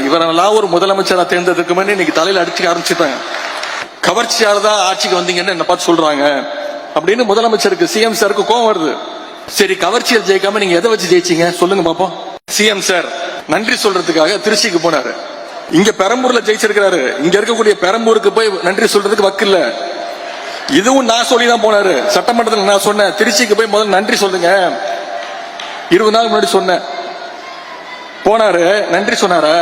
இவரெல்லாம் ஒரு முதலமைச்சரா தேர்ந்தெடுக்குமே இன்னைக்கு தலையில அடிச்சுக்க ஆரம்பிச்சுட்டாங்க. கவர்ச்சியால தான் ஆட்சிக்கு வந்தீங்கன்னு என்ன பார்த்து சொல்றாங்க அப்படின்னு முதலமைச்சருக்கு சிஎம் சாருக்கு கோவம் வருது. சரி, கவர்ச்சியில் ஜெயிக்காம நீங்க எதை வச்சு ஜெயிச்சீங்க சொல்லுங்க பாப்போம். சிஎம் சார் நன்றி சொல்றதுக்காக திருச்சிக்கு போனாரு. இங்க பெரம்பூர்ல ஜெயிச்சிருக்கிறாரு. இங்க இருக்கக்கூடிய பெரம்பூருக்கு போய் நன்றி சொல்றதுக்கு வக்கு இல்ல. இதுவும் நான் சொல்லிதான் போனாரு. சட்டமன்றத்தில் நான் சொன்னேன், திருச்சிக்கு போய் முதல்ல நன்றி சொல்லுங்க. 20 நாள் முன்னாடி சொன்னேன். போனாரு, நன்றி சொன்னாரா?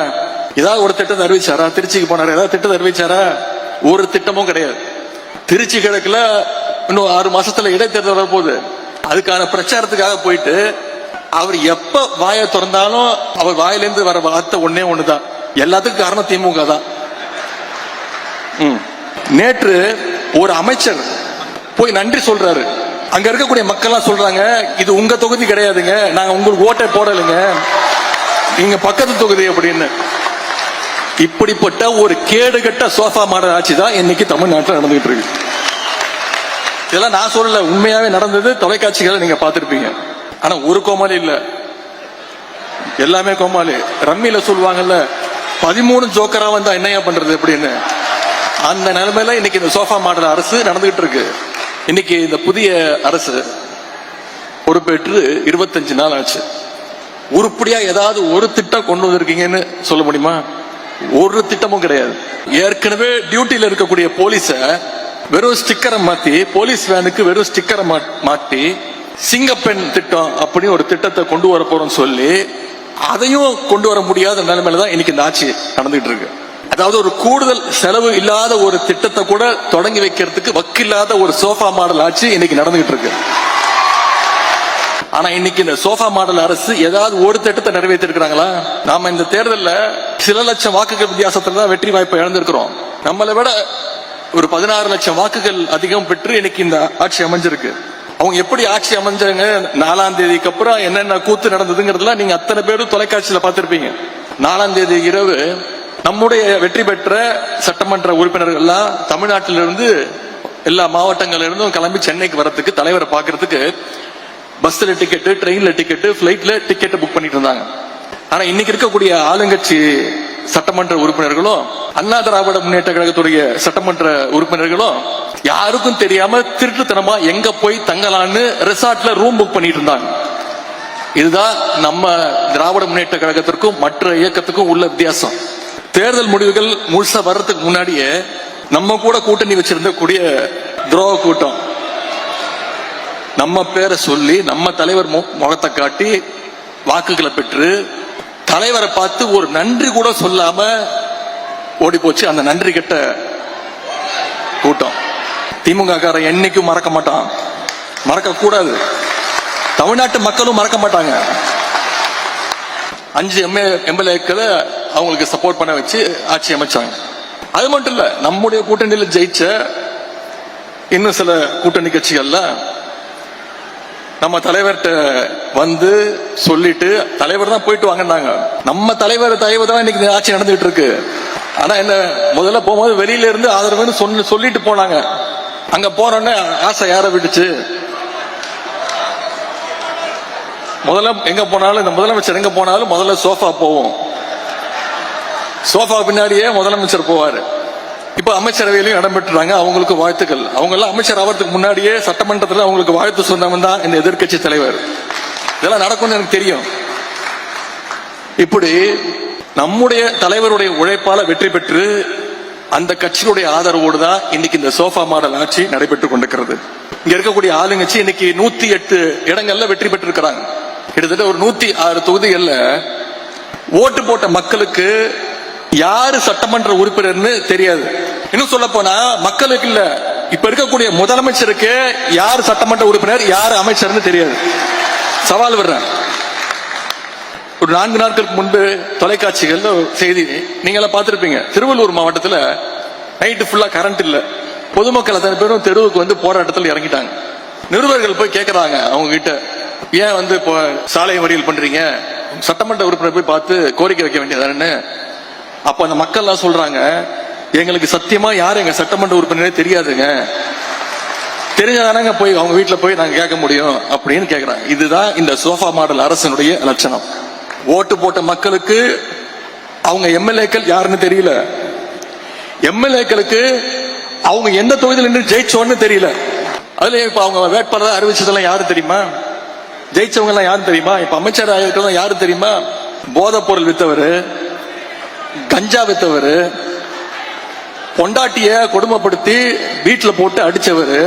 ஏதாவது ஒரு திட்டத்தை அறிவிச்சாரா? திருச்சிக்கு போனாரு, ஏதாவது திட்டத்தை அறிவிச்சாரா? ஒரு திட்டமும் கிடையாது. திருச்சி கிழக்குல இன்னும் 6 மாசத்துல இடைத்தேர்தல் வரப்போகுது. அதுக்கான பிரச்சாரத்துக்காக போயிட்டு அவர் எப்ப வாயை திறந்தாலும் அவர் வாயிலிருந்து வர வார்த்தை ஒன்னே ஒண்ணுதான், எல்லாத்துக்கும் காரணம் திமுக தான். நேற்று ஒரு அமைச்சர் போய் நன்றி சொல்றாரு. அங்க இருக்கக்கூடிய மக்கள் சொல்றாங்க, இது உங்க தொகுதி கிடையாதுங்க, நாங்க உங்களுக்கு ஓட்டை போடலைங்க, நீங்க பக்கத்து தொகுதி அப்படின்னு. இப்படிப்பட்ட ஒரு கேடுகட்ட சோஃபா மாடல் ஆட்சி தான் இன்னைக்கு தமிழ்நாட்டில் நடந்துகிட்டு இருக்கு. இதெல்லாம் நான் சொல்லல, உண்மையாவே நடந்தது. தொலைக்காட்சிகளை நீங்க பார்த்திருப்பீங்க. ஆனா ஒரு கோமாளி இல்ல, எல்லாமே கோமாளி. ரம்மியில சொல்லுவாங்கல்ல, 13 ஜோக்கரா வந்தா என்னையா பண்றது அப்படின்னு. அந்த நிலைமையில இன்னைக்கு இந்த சோஃபா மாடல் அரசு நடந்துகிட்டு இருக்கு. இன்னைக்கு இந்த புதிய அரசு பொறுப்பேற்று 25 நாள் ஆச்சு. உருப்படியா ஏதாவது ஒரு திட்டம் கொண்டு வந்திருக்கீங்கன்னு சொல்ல முடியுமா? ஒரு திட்டமும் கிடையாது. ஏற்கனவே டியூட்டியில இருக்கக்கூடிய போலீஸ வெறும் ஸ்டிக்கரை மாத்தி, போலீஸ் வேனுக்கு வெறும் ஸ்டிக்கரை மாட்டி சிங்கப்பெண் திட்டம் அப்படின்னு ஒரு திட்டத்தை கொண்டு வர போறோம்னு சொல்லி அதையும் கொண்டு வர முடியாத நிலைமையில தான் இன்னைக்கு இந்த ஆட்சி நடந்துகிட்டு இருக்கு. அதாவது ஒரு கூடுதல் செலவு இல்லாத ஒரு திட்டத்தை கூட தொடங்கி வைக்கிறதுக்கு வக்கில்லாத ஒரு சோஃபா மாடல் ஆட்சி இன்னைக்கு நடந்துகிட்டு இருக்கு. ஆனா இன்னைக்கு இந்த சோஃபா மாடல் அரசு ஏதாவது ஒரு திட்டத்தை நிறைவேற்றி இருக்கிறாங்களா? நாம இந்த தேர்தலில் சில லட்சம் வாக்குகள் வித்தியாசத்துல தான் வெற்றி வாய்ப்பை இழந்திருக்கிறோம். நம்மளை விட ஒரு 16 லட்சம் வாக்குகள் அதிகம் பெற்று இன்னைக்கு இந்த ஆட்சி அமைஞ்சிருக்கு. அவங்க எப்படி ஆட்சி அமைஞ்சாங்க, 4ஆம் தேதிக்கு அப்புறம் என்னென்ன கூத்து நடந்ததுங்கிறதுலாம் நீங்க அத்தனை பேரும் தொலைக்காட்சியில பார்த்திருப்பீங்க. 4ஆம் தேதி இரவு நம்முடைய வெற்றி பெற்ற சட்டமன்ற உறுப்பினர்கள்லாம் தமிழ்நாட்டிலிருந்து எல்லா மாவட்டங்கள்ல இருந்தும் கிளம்பி சென்னைக்கு வரதுக்கு, தலைவரை பார்க்கறதுக்கு பஸ்ல டிக்கெட்டு, ட்ரெயின்ல டிக்கெட்டு, பிளைட்ல டிக்கெட் புக் பண்ணிட்டு இருந்தாங்க. ஆனா இன்னைக்கு இருக்கக்கூடிய ஆளுங்கட்சி சட்டமன்ற உறுப்பினர்களும் அண்ணா திராவிட முன்னேற்ற கழகத்துடைய சட்டமன்ற உறுப்பினர்களும் யாருக்கும் தெரியாம திருட்டுத்தனமா எங்க போய் தங்கலான்னு ரிசார்ட்ல ரூம் புக் பண்ணிட்டு இருந்தாங்க. இதுதான் நம்ம திராவிட முன்னேற்ற கழகத்திற்கும் மற்ற இயக்கத்துக்கும் உள்ள வித்தியாசம். தேர்தல் முடிவுகள் முழுசா வர்றதுக்கு முன்னாடியே நம்ம கூட கூட்டணி வச்சிருந்த கூடிய துரோக கூட்டம் நம்ம பேரை சொல்லி நம்ம தலைவர் முகத்தை காட்டி வாக்குகளை பெற்று தலைவரை பார்த்து ஒரு நன்றி கூட சொல்லாம ஓடி போச்சு. அந்த நன்றி கெட்ட கூட்டம் திமுக காரன் என்னைக்கும் மறக்க மாட்டான், மறக்க கூடாது. தமிழ்நாட்டு மக்களும் மறக்க மாட்டாங்க. 5 எம்எல்ஏக்களை அவங்களுக்கு சப்போர்ட் பண்ண வச்சு ஆட்சி அமைச்சாங்க. அது மட்டும் இல்ல, நம்முடைய கூட்டணியில் ஜெயிச்ச இன்னும் சில கூட்டணி கட்சிகள்ல நம்ம தலைவர்கிட்ட வந்து சொல்லிட்டு தலைவர் தான் போயிட்டு வாங்கினாங்க. நம்ம தலைவர் தான் இன்னைக்கு ஆட்சி நடந்துட்டு இருக்கு. ஆனா என்ன, முதல்ல போகும்போது வெளியில இருந்து ஆதரவுன்னு சொல்லிட்டு போனாங்க. அங்க போனோடனே ஆசை யார விட்டுச்சு. முதல்ல எங்க போனாலும், இந்த முதலமைச்சர் எங்க போனாலும் முதல்ல சோஃபா போவோம். சோஃபா பின்னாடியே முதலமைச்சர் போவாரு. இப்ப அமைச்சரவையிலையும் இடம் பெற்றுறாங்க. அவங்களுக்கு வாழ்த்துக்கள். அவங்க எல்லாம் அமைச்சர் ஆகிறதுக்கு முன்னாடியே சட்டமன்றத்தில் அவங்களுக்கு வாழ்த்து சொன்னவன் தான் இந்த எதிர்கட்சி தலைவர். இதெல்லாம் நடக்கும்னு எனக்கு தெரியும். இப்படி நம்முடைய தலைவருடைய உழைப்பால வெற்றி பெற்று அந்த கட்சியுடைய ஆதரவோடு தான் இன்னைக்கு இந்த சோஃபா மாடல் ஆட்சி நடைபெற்றுக் கொண்டிருக்கிறது. இங்க இருக்கக்கூடிய ஆளுங்கட்சி இன்னைக்கு 108 இடங்கள்ல வெற்றி பெற்றிருக்கிறாங்க. கிட்டத்தட்ட ஒரு 106 தொகுதிகள்ல ஓட்டு போட்ட மக்களுக்கு யாரு சட்டமன்ற உறுப்பினர்னு தெரியாது. இன்னும் சொல்ல போனா மக்களுக்கு இல்ல, இப்ப இருக்கக்கூடிய முதலமைச்சருக்கு யார் சட்டமன்ற உறுப்பினர், யார் அமைச்சர்னு தெரியாது. சவால் வர்றேன். ஒரு 4 நாட்களுக்கு முன்பு தொலைக்காட்சிகள் செய்தி நீங்க எல்லாம் பார்த்திருப்பீங்க. திருவள்ளூர் மாவட்டத்தில் நைட்டு ஃபுல்லா கரண்ட் இல்ல. பொதுமக்கள் அத்தனை பேரும் தெருவுக்கு வந்து போராட்டத்தில் இறங்கிட்டாங்க. நிருபர்கள் போய் கேட்கறாங்க அவங்க கிட்ட, ஏன் வந்து இப்போ சாலை மறியல் பண்றீங்க, சட்டமன்ற உறுப்பினர் போய் பார்த்து கோரிக்கை வைக்க வேண்டியதானு. அப்ப அந்த மக்கள் எல்லாம் சொல்றாங்க, எங்களுக்கு சத்தியமா யாரு எங்க சட்டமன்ற உறுப்பினரே தெரியாதுங்க, தெரிஞ்சதானங்க போய் அவங்க வீட்டுல போய் நாங்க கேட்க முடியும் அப்படின்னு கேட்கறாங்க. இதுதான் இந்த சோஃபா மாடல் அரசனுடைய லட்சணம். ஓட்டு போட்ட மக்களுக்கு அவங்க எம்எல்ஏக்கள் யாருன்னு தெரியல. எம்எல்ஏக்களுக்கு அவங்க எந்த தொகுதியில் நின்று ஜெயிச்சோன்னு தெரியல. அதுல இப்ப அவங்க வேட்பாளர் அறிவிச்சதெல்லாம் யாரு தெரியுமா? ஜெயிச்சவங்க எல்லாம் யாரு தெரியுமா? இப்ப அமைச்சர் ஆயிருக்கிறதா யாரு தெரியுமா? போதைப் பொருள் வித்தவர், கஞ்சா வித்தவர், பொண்டாட்டிய கொடுமைப்படுத்தி வீட்டுல போட்டு அடிச்சவர்,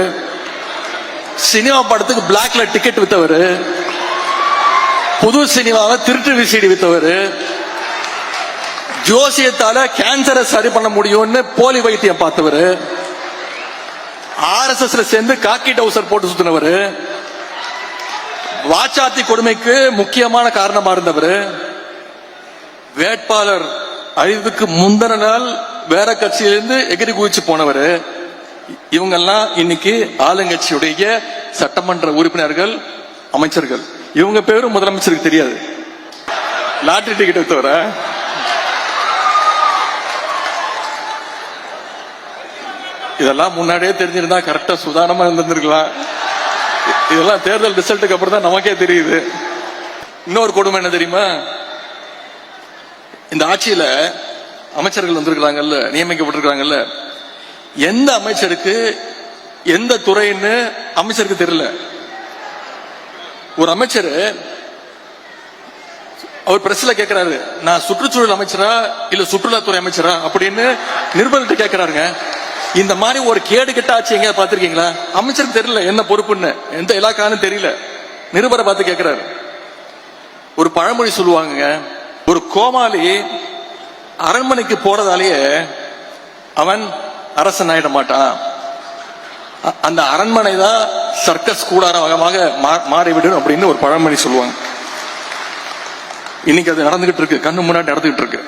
சினிமா படத்துக்கு பிளாக்ல டிக்கெட் வித்தவர், புது சினிமாவை திருட்டு விசிடி வித்தவர், ஜோசியத்தால கேன்சரை சரி பண்ண முடியும்னு போலி வைத்தியம் பார்த்தவர், RSS சேர்ந்து காக்கி டவுசர் போட்டு சுத்தினவர், வாச்சாத்தி கொடுமைக்கு முக்கியமான காரணமா இருந்தவர், வேட்பாளர் அழிவுக்கு முந்தின நாள் வேற கட்சியிலிருந்து எகிரி குதிச்சு போனவர். இவங்கெல்லாம் இன்னைக்கு ஆளுங்கட்சியுடைய சட்டமன்ற உறுப்பினர்கள், அமைச்சர்கள். இவங்க பேரும் முதலமைச்சருக்கு தெரியாது. லாட்டரி டிக்கெட் வித்தவர இதெல்லாம் முன்னாடியே தெரிஞ்சிருந்தா கரெக்டா சுதாரணமா இருந்திருக்கலாம். இதெல்லாம் தேர்தல் ரிசல்ட்டுக்கு அப்புறம் தான் நமக்கே தெரியுது. இன்னொரு கொடுமை என்ன தெரியுமா? இந்த ஆட்சியில அமைச்சர்கள் வந்திருக்கிறாங்கல்ல, நியமிக்கப்பட்டிருக்காங்கல்ல, எந்த அமைச்சருக்கு எந்த துறைன்னு அமைச்சருக்கு தெரியல. ஒரு அமைச்சர் அவர் பிரஸ்ல கேட்கிறாரு, நான் சுற்றுச்சூழல் அமைச்சரா இல்ல சுற்றுலாத்துறை அமைச்சரா அப்படின்னு நிருபர்கிட்ட கேட்கிறாருங்க. இந்த மாதிரி ஒரு கேடு கெட்ட ஆட்சி எங்க பாத்திருக்கீங்களா? அமைச்சருக்கு தெரியல என்ன பொறுப்புன்னு, எந்த இலாக்கான்னு தெரியல. நிருபரை பார்த்து கேட்கிறாரு. ஒரு பழமொழி சொல்லுவாங்க, ஒரு கோமாளி அரண்மனைக்கு போறதாலேயே அவன் அரசன் ஆயிட மாட்டான், அந்த அரண்மனை தான் சர்க்கஸ் கூடாரமாக மாறிவிடும் அப்படின்னு ஒரு பழமொழி சொல்லுவாங்க. இன்னைக்கு அது நடந்துகிட்டு இருக்கு, கண்ணு முன்னாடி நடந்துகிட்டு இருக்கு.